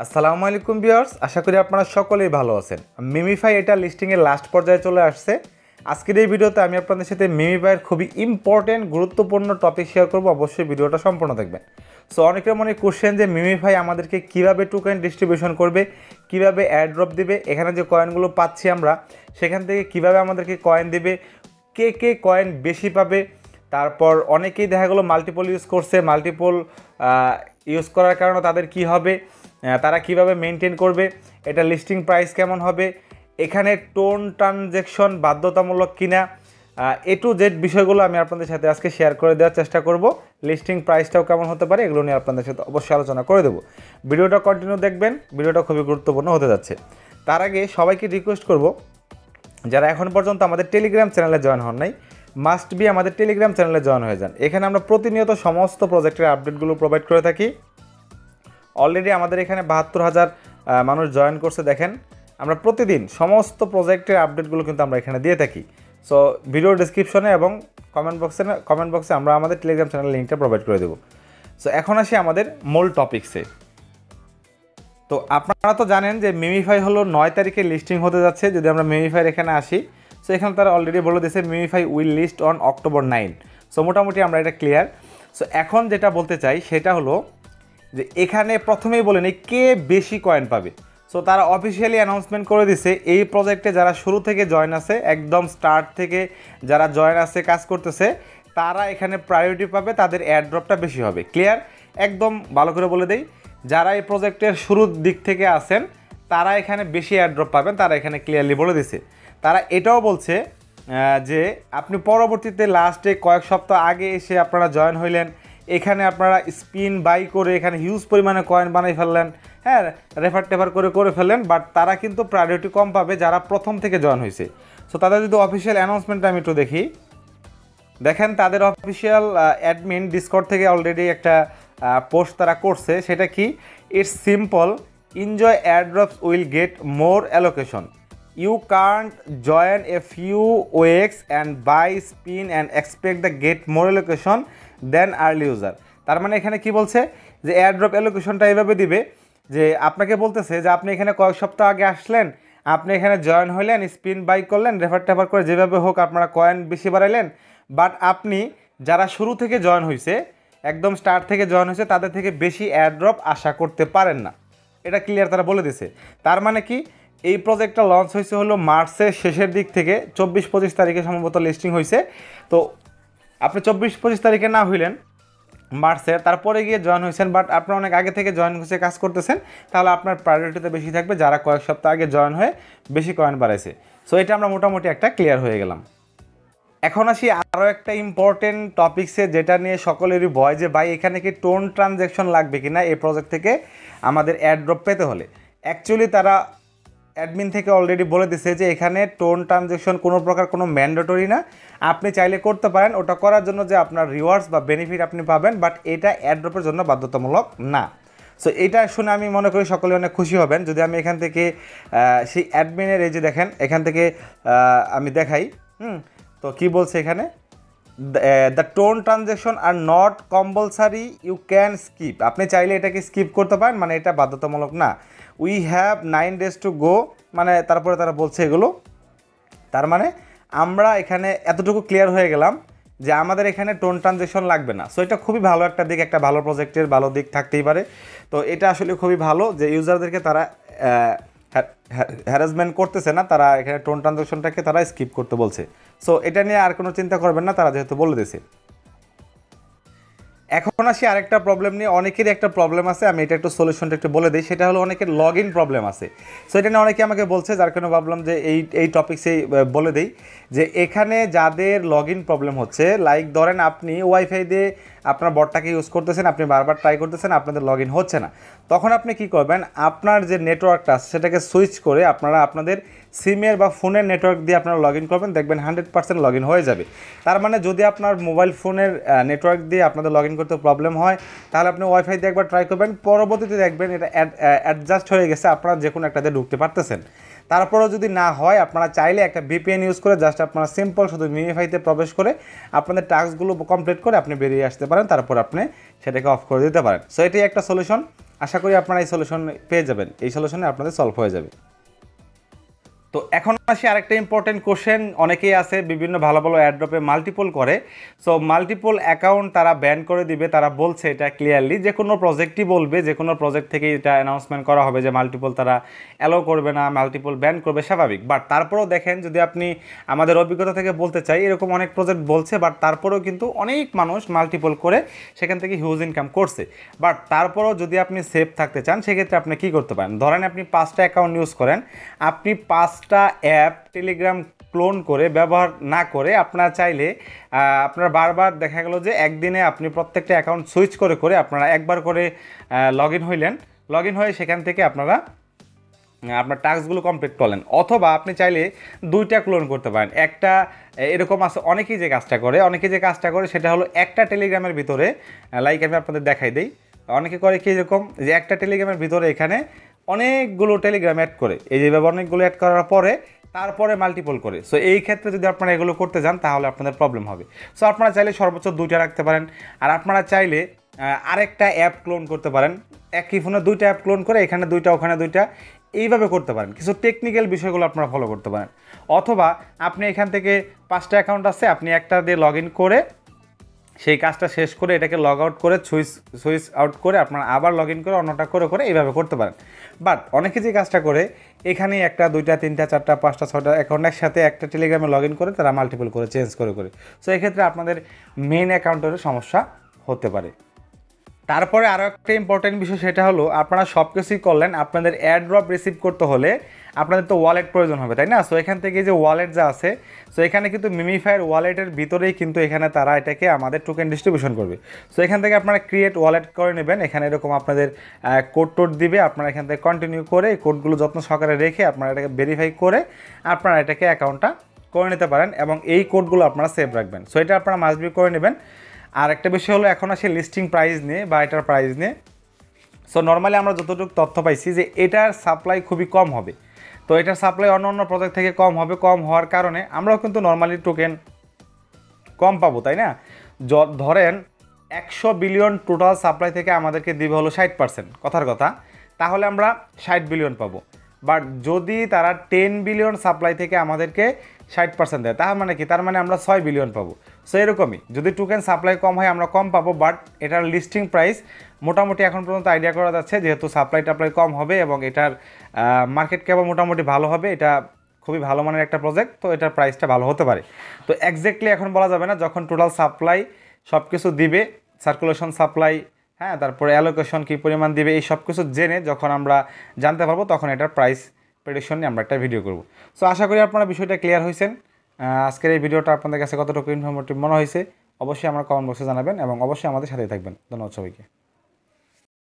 আসসালামু আলাইকুম ভিউয়ার্স, আশা করি আপনারা সকলেই ভালো আছেন। মিমিফাই এটা লিস্টিংয়ের লাস্ট পর্যায়ে চলে আসছে। আজকের এই ভিডিওতে আমি আপনাদের সাথে মিমিফাইয়ের খুবই ইম্পর্টেন্ট গুরুত্বপূর্ণ টপিক শেয়ার করব। অবশ্যই ভিডিওটা সম্পূর্ণ দেখবেন। সো অনেকের মনে কোশ্চেন যে মিমিফাই আমাদেরকে কীভাবে টোকেন ডিস্ট্রিবিউশন করবে, কীভাবে অ্যাড্রপ দিবে, এখানে যে কয়েনগুলো পাচ্ছি আমরা সেখান থেকে কীভাবে আমাদেরকে কয়েন দিবে, কে কে কয়েন বেশি পাবে। তারপর অনেকেই দেখা গেলো মাল্টিপল ইউজ করছে, মাল্টিপল ইউজ করার কারণে তাদের কি হবে, তারা কিভাবে মেনটেন করবে, এটা লিস্টিং প্রাইস কেমন হবে, এখানে টোন ট্রানজ্যাকশন বাধ্যতামূলক কিনা, এ টু জেড বিষয়গুলো আমি আপনাদের সাথে আজকে শেয়ার করে দেওয়ার চেষ্টা করব। লিস্টিং প্রাইসটাও কেমন হতে পারে এগুলো নিয়ে আপনাদের সাথে অবশ্যই আলোচনা করে দেবো। ভিডিওটা কন্টিনিউ দেখবেন, ভিডিওটা খুবই গুরুত্বপূর্ণ হতে যাচ্ছে। তার আগে সবাইকে রিকোয়েস্ট করব, যারা এখন পর্যন্ত আমাদের টেলিগ্রাম চ্যানেলে জয়েন হন নাই, মাস্ট বি আমাদের টেলিগ্রাম চ্যানেলে জয়েন হয়ে যান। এখানে আমরা প্রতিনিয়ত সমস্ত প্রজেক্টের আপডেটগুলো প্রোভাইড করে থাকি। অলরেডি আমাদের এখানে 72,000 মানুষ জয়েন করছে। দেখেন, আমরা প্রতিদিন সমস্ত প্রজেক্টের আপডেটগুলো কিন্তু আমরা এখানে দিয়ে থাকি। সো ভিডিও ডিসক্রিপশনে এবং কমেন্ট বক্সে আমরা আমাদের টেলিগ্রাম চ্যানেলের লিঙ্কটা প্রোভাইড করে দেবো। সো এখন আসি আমাদের মূল টপিকসে। তো আপনারা তো জানেন যে মিমিফাই হলো 9 তারিখে লিস্টিং হতে যাচ্ছে। যদি আমরা মিমিফাইয়ের এখানে আসি, সো এখানে তারা অলরেডি বলে দিয়েছে Memefi will list on October 9। So মোটামুটি আমরা এটা ক্লিয়ার। সো এখন যেটা বলতে চাই সেটা হলো যে এখানে প্রথমেই বলে নেই কে বেশি কয়েন পাবে। সো তারা অফিসিয়ালি অ্যানাউন্সমেন্ট করে দিছে এই প্রজেক্টে যারা শুরু থেকে জয়েন আছে, একদম স্টার্ট থেকে যারা জয়েন আছে কাজ করতেছে, তারা এখানে প্রায়োরিটি পাবে, তাদের এয়ারড্রপটা বেশি হবে। ক্লিয়ার, একদম ভালো করে বলে দেই, যারা এই প্রজেক্টের শুরুর দিক থেকে আছেন তারা এখানে বেশি এয়ারড্রপ পাবেন, তারা এখানে ক্লিয়ারলি বলে দিছে। তারা এটাও বলছে যে আপনি পরবর্তীতে লাস্টে কয়েক সপ্তাহ আগে এসে আপনারা জয়েন হইলেন, এখানে আপনারা স্পিন বাই করে এখানে হিউজ পরিমাণে কয়েন বানাই ফেললেন, হ্যাঁ, রেফার করে ফেললেন, বাট তারা কিন্তু প্রায়োরিটি কম পাবে যারা প্রথম থেকে জয়েন হয়েছে। সো তাদের যদি অফিসিয়াল অ্যানাউন্সমেন্টটা আমি একটু দেখি, দেখেন তাদের অফিসিয়াল অ্যাডমিন ডিসকর্ড থেকে অলরেডি একটা পোস্ট তারা করছে। সেটা কি, it's simple, enjoy airdrops will get more allocation, you can't join a few wax and buy spin and expect the get more allocation then early user. তার মানে এখানে কি বলছে যে এয়ারড্রপ অ্যালোকেশনটা এইভাবে দিবে যে আপনাকে বলতেছে যে আপনি এখানে কয়েক সপ্তাহ আগে আসলেন, আপনি এখানে জয়েন হইলেন, স্পিন বাই করলেন, রেফার করে যেভাবে হোক আপনারা কয়েন বেশি বাড়াইলেন, বাট আপনি যারা শুরু থেকে জয়েন হয়েছে, একদম স্টার্ট থেকে জয়েন হয়েছে, তাদের থেকে বেশি এয়ারড্রপ আশা করতে পারেন না। এটা ক্লিয়ার তারা বলে দিছে। তার মানে কি, এই প্রজেক্টটা লঞ্চ হয়েছে হলো মার্চের শেষের দিক থেকে, 24-25 তারিখে সম্ভবত লিস্টিং হয়েছে। তো আপনি 24-25 তারিখে না হইলেন মার্চের, তারপরে গিয়ে জয়েন হয়েছেন, বাট আপনার অনেক আগে থেকে জয়েন হয়েছে কাজ করতেছেন, তাহলে আপনার প্রায়োরিটিতে বেশি থাকবে যারা কয়েক সপ্তাহ আগে জয়েন হয়ে বেশি কয়েন বাড়াইছে। সো এটা আমরা মোটামুটি একটা ক্লিয়ার হয়ে গেলাম। এখন আসি আরও একটা ইম্পর্টেন্ট টপিক্সে, যেটা নিয়ে সকলেরই ভয় যে ভাই এখানে কি টোন ট্রানজ্যাকশন লাগবে কি না এই প্রজেক্ট থেকে আমাদের অ্যাড্রপ পেতে হলে। অ্যাকচুয়ালি তারা অ্যাডমিন থেকে অলরেডি বলে দিছে যে এখানে টোন ট্রানজ্যাকশন কোনো প্রকার কোনো ম্যান্ডেটরি না, আপনি চাইলে করতে পারেন। ওটা করার জন্য যে আপনার রিওয়ার্ডস বা বেনিফিট আপনি পাবেন, বাট এটা অ্যাড্রপের জন্য বাধ্যতামূলক না। সো এটা শুনে আমি মনে করি সকলে অনেক খুশি হবেন। যদি আমি এখান থেকে সেই অ্যাডমিনের এই যে দেখেন এখান থেকে আমি দেখাই, তো কি বলছে এখানে, the TON transaction are not compulsory, you can skip, আপনি চাইলে এটাকে স্কিপ করতে পারেন, মানে এটা বাধ্যতামূলক না। We have 9 days to go, মানে তারপরে তারা বলছে এগুলো। তার মানে আমরা এখানে এতটুকু ক্লিয়ার হয়ে গেলাম যে আমাদের এখানে টোন ট্রানজ্যাকশন লাগবে না। সো এটা খুবই ভালো একটা দিক, একটা ভালো প্রজেক্টের ভালো দিক থাকতেই পারে। তো এটা আসলে খুবই ভালো যে ইউজারদেরকে তারা হ্যারাসমেন্ট করতেছে না, তারা এখানে টোন ট্রানজ্যাকশনটাকে তারা স্কিপ করতে বলছে। সো এটা নিয়ে আর কোনো চিন্তা করবেন না, তারা যেহেতু বলে দিয়েছে। এখন আসি আরেকটা প্রবলেম নিয়ে। অনেকেরই একটা প্রবলেম আছে, আমি এটা একটু সলিউশনটা একটু বলে দিই। সেটা হলো অনেকের লগ ইন প্রবলেম আছে। সো এটা নিয়ে অনেকে আমাকে বলছে, যার কারণে ভাবলাম যে এই টপিক্সেই বলে দিই যে এখানে যাদের লগ ইন প্রবলেম হচ্ছে, লাইক ধরেন আপনি ওয়াইফাই দিয়ে আপনার বটটাকে ইউজ করতেছেন, আপনি বারবার ট্রাই করতেছেন, আপনাদের লগ ইন হচ্ছে না, তখন আপনি কি করবেন, আপনার যে নেটওয়ার্কটা আছে সেটাকে সুইচ করে আপনারা আপনাদের সিমের বা ফোনের নেটওয়ার্ক দিয়ে আপনারা লগ ইন করবেন, দেখবেন 100% লগ ইন হয়ে যাবে। তার মানে যদি আপনার মোবাইল ফোনের নেটওয়ার্ক দিয়ে আপনাদের লগ ইন করতে প্রবলেম হয়, তাহলে আপনি ওয়াইফাই দিয়ে একবার ট্রাই করবেন, পরবর্তীতে দেখবেন এটা অ্যাডজাস্ট হয়ে গেছে, আপনারা যে কোনো একটাতে ঢুকতে পারতেছেন। তারপরেও যদি না হয়, আপনারা চাইলে একটা ভিপিএন ইউজ করে জাস্ট আপনারা সিম্পল শুধু মিমিফাইতে প্রবেশ করে আপনাদের টাস্কগুলো কমপ্লিট করে আপনি বেরিয়ে আসতে পারেন, তারপর আপনি সেটাকে অফ করে দিতে পারেন। সো এটাই একটা সলিউশন। আশা করি আপনারা এই সলিউশন পেয়ে যাবেন, এই সলিউশনে আপনাদের সলভ হয়ে যাবে। তো এখন আসি আরেকটা ইম্পর্টেন্ট কোশ্চেন, অনেকেই আছে বিভিন্ন ভালো ভালো অ্যাড্রপে মাল্টিপল করে। সো মাল্টিপল অ্যাকাউন্ট তারা ব্যান করে দিবে, তারা বলছে এটা ক্লিয়ারলি, যে কোনো প্রজেক্টই বলবে, যে কোনো প্রজেক্ট থেকে এটা অ্যানাউন্সমেন্ট করা হবে যে মাল্টিপল তারা অ্যালাউ করবে না, মাল্টিপল ব্যান করবে, স্বাভাবিক। বাট তারপরেও দেখেন, যদি আপনি আমাদের অভিজ্ঞতা থেকে বলতে চাই, এরকম অনেক প্রজেক্ট বলছে, বাট তারপরেও কিন্তু অনেক মানুষ মাল্টিপল করে সেখান থেকে হিউজ ইনকাম করছে। বাট তারপরেও যদি আপনি সেফ থাকতে চান, সেক্ষেত্রে আপনি কী করতে পারেন? ধরেন আপনি 5টা অ্যাকাউন্ট ইউজ করেন, আপনি 5টা অ্যাপ টেলিগ্রাম ক্লোন করে ব্যবহার না করে আপনারা চাইলে আপনারা বারবার দেখা গেল যে একদিনে আপনি প্রত্যেকটা অ্যাকাউন্ট সুইচ করে করে আপনারা একবার করে লগ ইন হইলেন, লগ ইন হয়ে সেখান থেকে আপনারা আপনার টাস্কগুলো কমপ্লিট করলেন। অথবা আপনি চাইলে 2টা ক্লোন করতে পারেন। একটা এরকম আছে, অনেকেই যে কাজটা করে সেটা হলো একটা টেলিগ্রামের ভিতরে, লাইক আমি আপনাদের দেখাই দিই, অনেকে করে কি এরকম যে একটা টেলিগ্রামের ভিতরে এখানে অনেকগুলো টেলিগ্রাম অ্যাড করে, এই যেভাবে অনেকগুলো অ্যাড করার পরে তারপরে মাল্টিপল করে। সো এই ক্ষেত্রে যদি আপনারা এগুলো করতে যান তাহলে আপনাদের প্রবলেম হবে। সো আপনারা চাইলে সর্বোচ্চ 2টা রাখতে পারেন। আর আপনারা চাইলে আরেকটা অ্যাপ ক্লোন করতে পারেন, একই ফোনে 2টা অ্যাপ ক্লোন করে এখানে 2টা ওখানে 2টা, এইভাবে করতে পারেন। কিছু টেকনিক্যাল বিষয়গুলো আপনারা ফলো করতে পারেন। অথবা আপনি এখান থেকে 5টা অ্যাকাউন্ট আছে, আপনি একটা দিয়ে লগ ইন করে সেই কাজটা শেষ করে এটাকে লগ আউট করে সুইচ আউট করে আপনারা আবার লগ ইন করে অন্যটা করে করে এইভাবে করতে পারেন। বাট অনেকে যে কাজটা করে এখানেই 1টা 2টা 3টা 4টা 5টা 6টা অ্যাকাউন্ট একসাথে একটা টেলিগ্রামে লগ ইন করে তারা মাল্টিপল করে চেঞ্জ করে করে। সো এক্ষেত্রে আপনাদের মেইন অ্যাকাউন্টেরও সমস্যা হতে পারে। তারপরে আরও একটা ইম্পর্টেন্ট বিষয়, সেটা হলো আপনারা সব কিছুই করলেন, আপনাদের অ্যাড্রপ রিসিভ করতে হলে আপনাদের তো ওয়ালেট প্রয়োজন হবে, তাই না? সো এখান থেকে যে ওয়ালেট যা আছে, সো এখানে কিন্তু মিমিফাইয়ের ওয়ালেটের ভিতরেই কিন্তু এখানে তারা এটাকে আমাদের টোকেন ডিস্ট্রিবিউশন করবে। সো এখান থেকে আপনারা ক্রিয়েট ওয়ালেট করে নেবেন, এখানে এরকম আপনাদের কোড দিবে, আপনারা এখান থেকে কন্টিনিউ করে এই কোডগুলো যত্ন সহকারে রেখে আপনারা এটাকে ভেরিফাই করে আপনারা এটাকে অ্যাকাউন্টটা করে নিতে পারেন এবং এই কোডগুলো আপনারা সেভ রাখবেন। সো এটা আপনারা মাস্ট বি করে নেবেন। আর একটা বিষয় হলো, এখন আসে লিস্টিং প্রাইস নিয়ে বা এটার প্রাইস নিয়ে। সো নর্মালি আমরা যতটুকু তথ্য পাইছি যে এটার সাপ্লাই খুবই কম হবে। তো এটার সাপ্লাই অন্য অন্য প্রজেক্ট থেকে কম হবে, কম হওয়ার কারণে আমরাও কিন্তু নর্মালি টোকেন কম পাবো, তাই না? ধরেন 100 বিলিয়ন টোটাল সাপ্লাই থেকে আমাদেরকে দিবে হলো 60%, কথার কথা, তাহলে আমরা 60 বিলিয়ন পাবো। বাট যদি তারা 10 বিলিয়ন সাপ্লাই থেকে আমাদেরকে 60% দেয়, তার মানে কি? তার মানে আমরা 6 বিলিয়ন পাবো। সো এরকমই, যদি টোকেন সাপ্লাই কম হয় আমরা কম পাবো, বাট এটার লিস্টিং প্রাইস মোটামুটি এখন পর্যন্ত আইডিয়া করা যাচ্ছে, যেহেতু সাপ্লাই টাপ্লাই কম হবে এবং এটার মার্কেট ক্যাপও মোটামুটি ভালো হবে, এটা খুবই ভালো মানের একটা প্রজেক্ট, তো এটার প্রাইসটা ভালো হতে পারে। তো এক্স্যাক্টলি এখন বলা যাবে না, যখন টোটাল সাপ্লাই সব কিছু দিবে, সার্কুলেশন সাপ্লাই, হ্যাঁ, তারপরে অ্যালোকেশন কী পরিমাণ দিবে, এই সব কিছু জেনে যখন আমরা জানতে পারবো তখন এটার প্রাইস প্রেডিকশন নিয়ে আমরা একটা ভিডিও করব। সো আশা করি আপনারা বিষয়টা ক্লিয়ার হয়েছেন। আজকের এই ভিডিওটা আপনাদের কাছে কতটুকু ইনফরমেটিভ মনে হয়েছে অবশ্যই আমার কমেন্ট বক্সে জানাবেন এবং অবশ্যই আমাদের সাথেই থাকবেন। ধন্যবাদ সবাইকে।